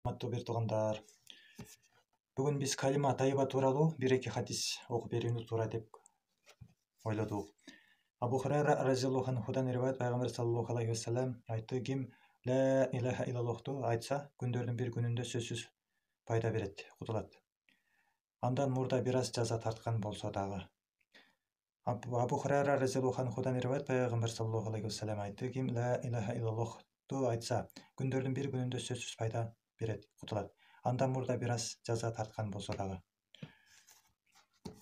Урматтуу бир туугандар, бүгүн биз калима тайыба тууралуу бир эки хадис окуп берүүнү туура деп ойлодук. Абу Хурайра разияллаху анхудан риваят, пайгамбар саллаллаху алейхи вассалам айтты: ким ла илаха иллаллахту айтса, күндөрдүн бир күнүндө сөзсүз пайда берет, кутулат. Андан мурда бир аз жаза тарткан болсо дагы. Абу Хурайра разияллаху анхудан риваят, пайгамбар саллаллаху алейхи вассалам айтты: ким ла илаха иллаллахту айтса, күндөрдүн бир күнүндө сөзсүз пайда берет, кутулат. Андан мурда бир аз жаза тарткан болсо дагы.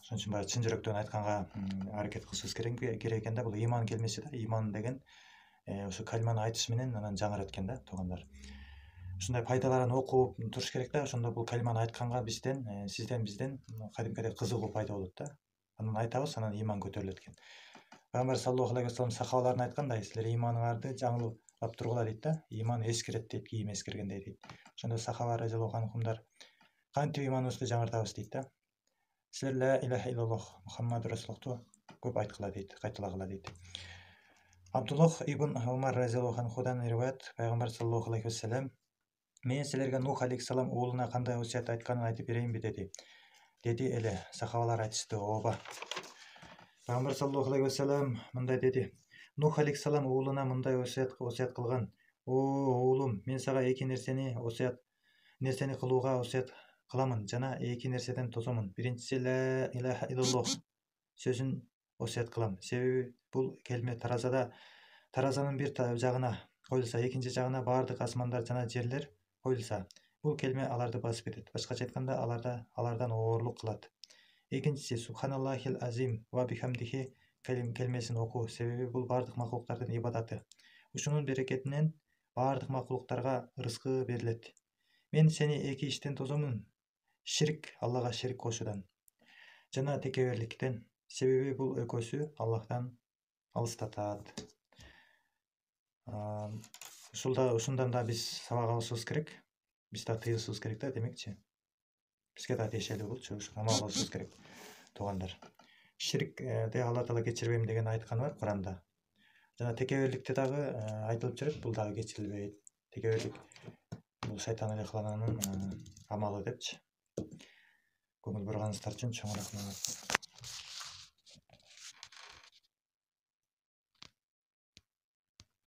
Ошон үчүн баягы чын жүрөктөн айтканга аракет кылышыбыз керек экен да. Бул иман келмеси да. Иман деген ошо калиманы айтыш менен анан жаңырат экен да, туугандар. Ушундай пайдаларын окуп туруш керек да. Ошондо бул калиманы айтканга бизден кадимкидей кызыгуу пайда болот да. Анан айтабыз, анан иман көтөрүлөт экен. Пайгамбар саллаллаху алейхи вассалам сахабаларына айткандай: силер иманыңарды жаңылап тургула дейт да. Иман эскирет дейт, кийим эскиргендей дейт. Ошондо сахаба разияллаху анхумдар кантип иманыбызды жаңыртабыз дейт да. Силер ла илаха иллаллах Мухаммаду расулухту көп айткыла дейт, кайталагыла дейт. Абдуллах ибн Умар разияллаху анхудан риваят, пайгамбар саллаллаху алейхи вассалам: мен силерге Нух алейхиссалам уулуна кандай осуят айтканын айтып берейинби деди. Деди эле. Сахабалар айтышты: ооба. Пайгамбар саллаллаху алейхи вассалам мындай деди: Нух алейхиссалам уулуна мындай осуят кылган: о уулум, мен сага эки нерсени кылууга осуят кыламын жана эки нерседен тосомун. Биринчиси ла илаха иллаллах сөзүн осуят кылам. Себеби бул келме таразанын бир жагына коюлса, экинчи жагына баардык асмандар жана жерлер коюлса, бул келме аларды басып кетет. Башкача айтканда, алардан оорлук кылат. Экинчиси субханаллахил азим ва бихамдихи келмесин окуу. Себеби бул баардык макулуктардын ибадаты. Ушунун берекетинен баардык макулуктарга рызкы берилет. Мен сени эки иштен тосомун: ширк, Аллага ширк кошуудан жана текеберликтен. Себеби бул экөөсү Аллахтан алыстатат. Ушундан да биз сабак алышыбыз керек. Биз да тыйышыбыз керек да, демекчи. Бизге да тиешелүү болчу, ушуга амал кылышыбыз керек, туугандар. Ширкти Алла Таала кечирбейм деген айтканы бар Куранда. Жана текеберликте дагы айтылып жүрөт, бул дагы кечирилбейт. Текеберлик бул шайтан ыйлыкананын амалы депчи. Көңүл бурганыңыздар үчүн чоң рахмат.